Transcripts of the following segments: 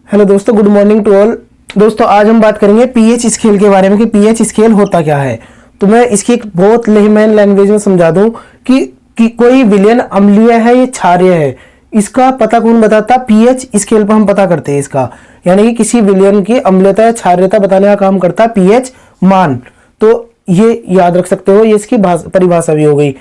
Hello दोस्तों, good morning to all. दोस्तों आज हम बात करेंगे पीएच स्केल के बारे में कि पीएच स्केल होता क्या है। तो मैं इसकी एक बहुत लेमैन लैंग्वेज में समझा दूं कि कोई विलयन अम्लीय है या क्षारीय है। इसका पता कौन बताता? पीएच स्केल पर हम पता करते हैं इसका, यानी कि किसी विलयन की अम्लीयता या क्षारीयता बताने का काम करता है पीएच मान। तो ये याद रख सकते हो, ये इसकी परिभाषा भी हो गई।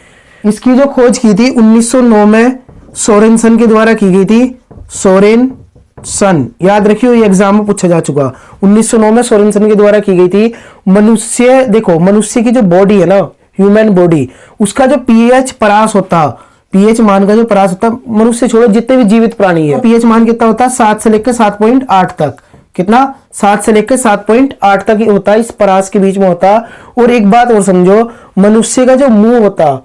इसकी जो खोज की थी 1909 में सोरेनसन के द्वारा की गई थी। सोरेनसन, याद रखियो, ये एग्जाम में पूछा जा चुका। 1909 में सोरेनसन के द्वारा की गई थी। मनुष्य, देखो मनुष्य की जो बॉडी है ना, ह्यूमन बॉडी, उसका जो पीएच परास होता, पीएच मान का जो परास होता, मनुष्य छोड़ो जितने भी जीवित प्राणी है, पीएच मान कितना होता है? 7 से लेकर 7.8 तक। कितना? 7 से लेकर 7.8 तक ही होता है, इस परास के बीच में होता। और एक बात और समझो, मनुष्य का जो मुंह होता,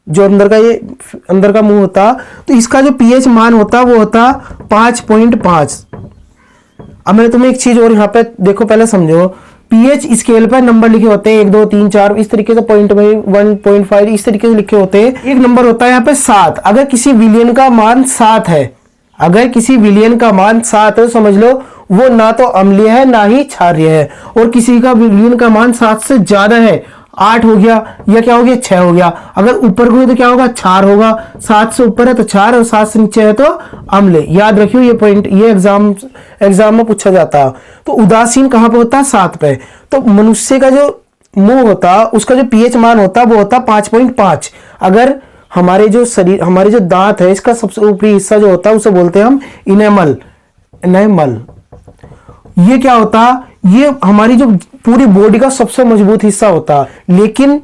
जो अंदर का, ये अंदर का मुंह होता, तो इसका जो पीएच मान होता वो होता 5.5। अब मैंने तुम्हें एक चीज और यहाँ पे देखो, पहले समझो। पीएच स्केल पर नंबर लिखे होते हैं 1 2 3 4 इस तरीके से, 1.5 इस तरीके से लिखे होते हैं। एक नंबर होता है यहाँ पे 7। अगर किसी विलियन का मान 7 है, अगर किसी विलियन का मान 7 है, समझ लो वो ना तो अम्लीय है ना ही क्षारीय है। और किसी का विलियन का मान 7 से ज्यादा है, 8 हो गया या क्या हो गया, 6 हो गया। अगर ऊपर को है तो क्या होगा? क्षार होगा। 7 से ऊपर है तो क्षार, और 7 से नीचे है तो अम्ल। याद रखियो ये पॉइंट, ये एग्जाम में पूछा जाता। तो उदासीन कहां पे होता है? 7 पे। तो मनुष्य का जो मुंह होता, उसका जो पीएच मान होता वो होता 5.5। अगर हमारे जो शरीर, हमारे जो दांत है, इसका सबसे ऊपरी हिस्सा जो होता है उसे बोलते हैं हम इनेमल। इनेमल ये क्या होता? ये हमारी जो पूरी बॉडी का सबसे मजबूत हिस्सा होता। लेकिन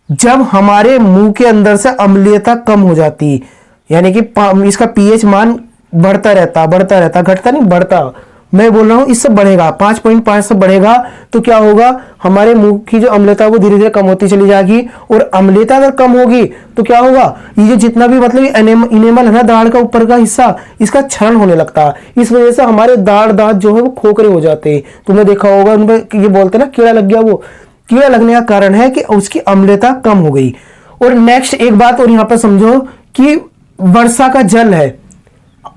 जब हमारे मुंह के अंदर से अम्लीयता कम हो जाती, यानी कि इसका पीएच मान बढ़ता रहता, घटता नहीं, बढ़ता। मैं बोल रहा हूं इससे बढ़ेगा, 5.5 से बढ़ेगा, तो क्या होगा? हमारे मुंह की जो अम्लता वो धीरे धीरे कम होती चली जाएगी। और अम्लता अगर कम होगी तो क्या होगा? ये जितना भी मतलब इनेमल है ना, दाढ़ का ऊपर का हिस्सा, इसका क्षरण होने लगता है। इस वजह से हमारे दांत जो है वो खोखरे हो जाते हैं। तुमने देखा होगा उन पर ये बोलते हैं ना, कीड़ा लग गया। वो कीड़ा लगने का कारण है कि उसकी अम्लता कम हो गई। और नेक्स्ट एक बात और यहाँ पर समझो कि वर्षा का जल है,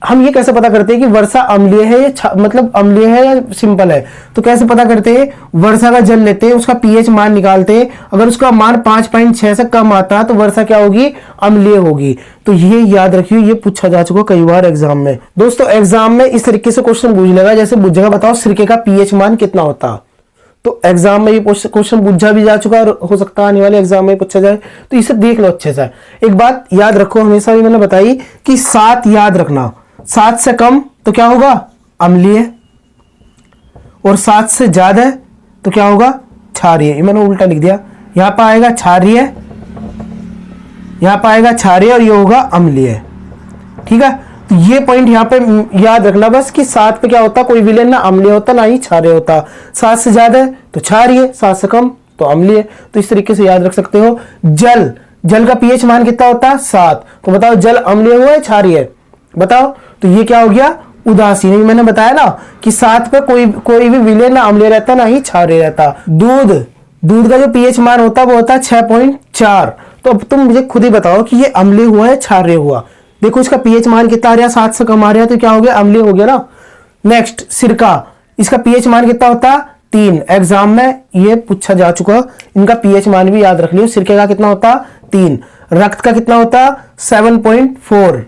हम ये कैसे पता करते हैं कि वर्षा अम्लीय है या मतलब अम्लीय है या सिंपल है? तो कैसे पता करते हैं? वर्षा का जल लेते हैं, उसका पीएच मान निकालते हैं। अगर उसका मान 5.6 से कम आता है तो वर्षा क्या होगी? अम्लीय होगी। तो ये याद रखिए, ये पूछा जा चुका कई बार एग्जाम में। दोस्तों एग्जाम में इस तरीके से क्वेश्चन पूछ लेगा, जैसे पूछेगा बताओ सिरके का पीएच मान कितना होता। तो एग्जाम में ये क्वेश्चन पूछा भी जा चुका, और हो सकता है आने वाले एग्जाम में पूछा जाए। तो इसे देख लो अच्छे से। एक बात याद रखो, हमेशा भी मैंने बताई कि 7 याद रखना। 7 से कम तो क्या होगा? अम्लीय। और 7 से ज्यादा है तो क्या होगा? क्षारीय। ये मैंने उल्टा लिख दिया, यहां पर आएगा क्षारीय, यहां पर आएगा क्षारीय, और ये होगा अम्लीय। ठीक है, तो ये पॉइंट यहां पे याद रखना बस कि 7 पे क्या होता? कोई विलयन ना अम्लीय होता ना ही क्षारीय होता। 7 से ज्यादा है तो क्षारीय, 7 से कम तो अम्लीय। तो इस तरीके से याद रख सकते हो। जल का पीएच मान कितना होता है? 7। तो बताओ जल अम्लीय हुआ है क्षारीय? बताओ। तो ये क्या हो गया? उदासीन। मैंने बताया ना कि 7 पे कोई भी विलयन ना अम्लीय रहता ना ही क्षारीय रहता। दूध का जो पीएच मान होता वो होता 6.4। तो अब तुम मुझे खुद ही बताओ कि ये अम्लीय हुआ है क्षारीय हुआ? देखो इसका पीएच मान कितना आ रहा है? 7 से कम आ रहा है, तो क्या हो गया? अम्लीय हो गया ना। नेक्स्ट सिरका, इसका पीएच मान कितना होता? 3। एग्जाम में ये पूछा जा चुका, इनका पीएच मान भी याद रख लियो। सिरके का कितना होता? 3। रक्त का कितना होता? 7.4।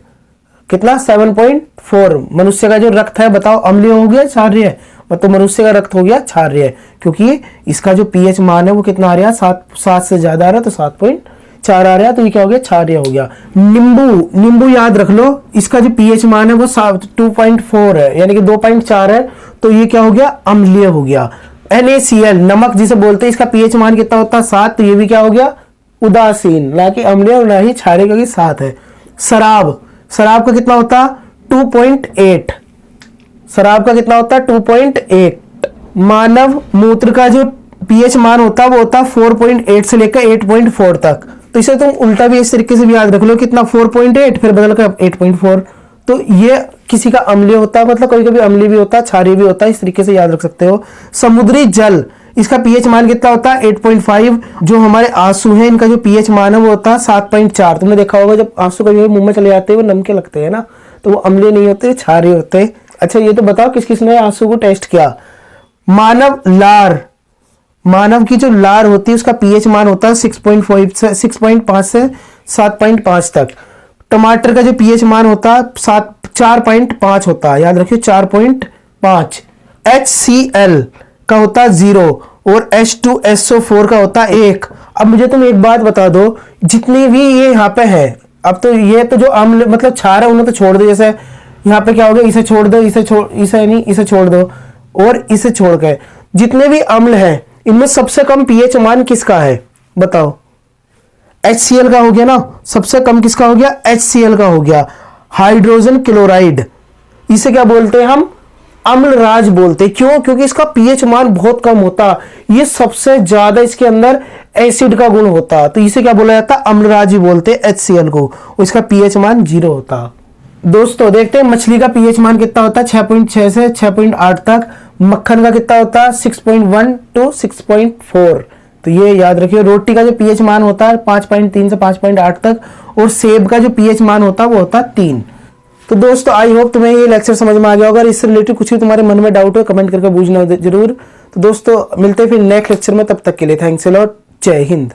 कितना? 7.4। मनुष्य का जो रक्त है बताओ अम्लीय हो गया क्षारीय है? मतलब मनुष्य का रक्त हो गया क्षारीय, क्योंकि इसका जो पीएच मान है वो कितना आ रहा है? 7 से ज्यादा आ रहा है, तो 7.4 आ रहा है, तो ये क्या हो गया? क्षारीय हो गया। नींबू याद रख लो, इसका जो पीएच मान है वो 2.4 है, यानी कि 2.4 है, तो ये क्या हो गया? अम्लीय हो गया। NaCl नमक जिसे बोलते हैं, इसका पीएच मान कितना होता है? 7, तो ये भी क्या हो गया? उदासीन, ना कि अम्लीय और ना ही क्षारीय, क्योंकि 7 है। शराब का कितना होता? 2.8। शराब का कितना होता? 2.8। मानव मूत्र का जो पीएच मान होता वो होता 4.8 से लेकर 8.4 तक। तो इसे तुम उल्टा भी इस तरीके से भी याद रख लो, कितना? 4.8 फिर बदल कर 8.4। तो ये किसी का अम्लीय होता है, मतलब कभी कभी अम्लीय भी होता है, क्षारीय भी होता है, इस तरीके से याद रख सकते हो। समुद्री जल, इसका पीएच मान कितना होता है? 8.5। जो हमारे आंसू हैं, इनका जो पीएच मान है वो होता है 7.4। तुमने देखा होगा जब आंसू कभी मुंह में चले जाते हैं वो नमके लगते हैं ना, तो वो अम्लीय नहीं होते, क्षारीय होते हैं। अच्छा ये तो बताओ किस किसने आंसू को टेस्ट किया। मानव की जो लार होती है उसका पीएच मान होता है 6.5 से 6.5 से 7.5 तक। टमाटर का जो पीएच मान होता है 4.5 होता है, याद रखिए 4.5। HCl का होता है 0 और H2SO4 का होता है 1। अब मुझे तुम एक बात बता दो, जितनी भी ये यहाँ पे है, अब तो ये तो जो अम्ल मतलब क्षार है उन्हें तो छोड़ दो, जैसे यहाँ पे क्या हो गया, इसे छोड़ दो, इसे छोड़ दो और इसे छोड़ के जितने भी अम्ल हैं इनमें सबसे कम पीएच मान किसका है बताओ। HCl का हो गया ना, सबसे कम किसका हो गया, HCl का हो गया। हाइड्रोजन क्लोराइड, इसे क्या बोलते हैं हम, अम्लराज बोलते हैं। क्यों? क्योंकि इसका पीएच मान बहुत कम होता, ये सबसे ज्यादा इसके अंदर एसिड का गुण होता, तो इसे क्या बोला जाता, अम्लराज ही बोलते हैं HCl को, और इसका पीएच मान 0 होता। दोस्तों देखते हैं मछली का पीएच मान कितना होता है, 6.6 से 6.8 तक। मक्खन का कितना होता है, 6.1 to 6.4। तो ये याद रखिए। रोटी का जो पीएच मान होता है 5.3 से 5.8 तक, और सेब का जो पीएच मान होता है वो होता है 3। तो दोस्तों आई होप तुम्हें ये लेक्चर समझ में आ गया होगा। अगर इससे रिलेटेड कुछ भी तुम्हारे मन में डाउट हो कमेंट करके पूछना जरूर। तो दोस्तों मिलते हैं फिर नेक्स्ट लेक्चर में, तब तक के लिए थैंक्स अ लॉट, जय हिंद।